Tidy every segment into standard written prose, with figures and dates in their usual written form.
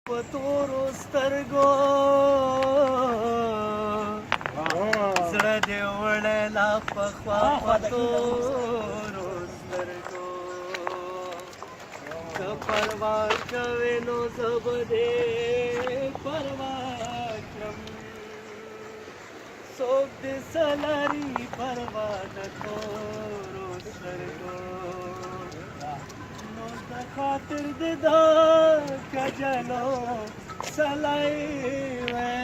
پتورو سترګو زړه دې وړی لا پخوا پتورو سترګو که پروا کوې نو زه به دې پروا کړم څوک دې څه لري پروا د تورو سترګو نو د خاطر دې دا کجلو سلای وې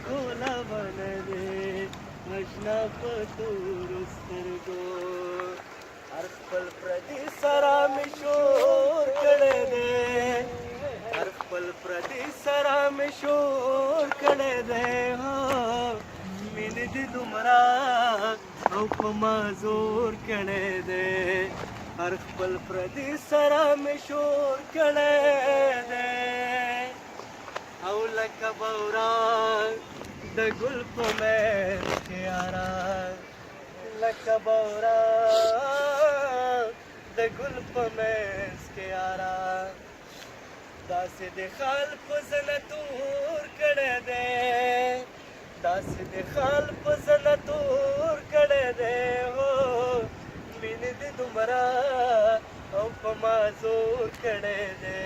ټوله بنه دې اشنا په تورو سترګو هر خپل پردي سره مې شور کړی دی هر خپل پردي سره مې شور کړی دی مینې دې دومره او په ما زور کړی دی هر خپل پردي سره مې شور کړی دی او لکه بوران د ګل په منځ کې یاران لکه بوران د ګل په منځ کې یاران داسې د خال په زنه تور کړی دی داسې د خال په زنه تور کړی دی هو مینې دې دومره او په ما زور کړی دی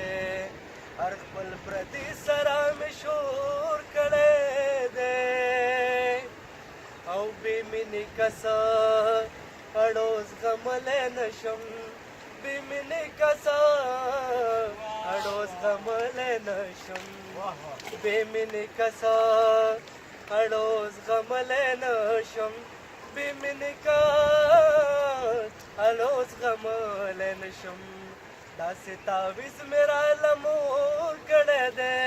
هر خپل پردي سره مې شور کړی دی او بې مینې کسه اړوس غملی نشم بې مینې کسه اړوس غملی نشم بې مینې کسه اړوس غملی نشم بې مینې کس اړوس غملی نشم داسې تعویز مې راله مور کړی دی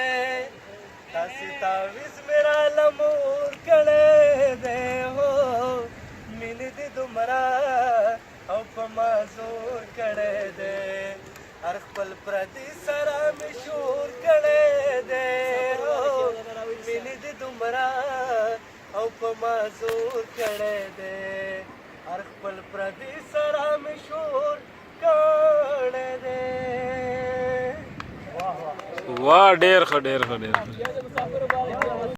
داسې تعویز مې راله مور کړی دی هو مینې دې دومره او په ما زور کړی دی هر خپل پردي سره مې شور کړی دی هو مینې دې دومره او په ما زور کړی دی هر خپل پردي سره مې شور کړی دی واہ ډېر ښه ډېر ښه ډېر ښه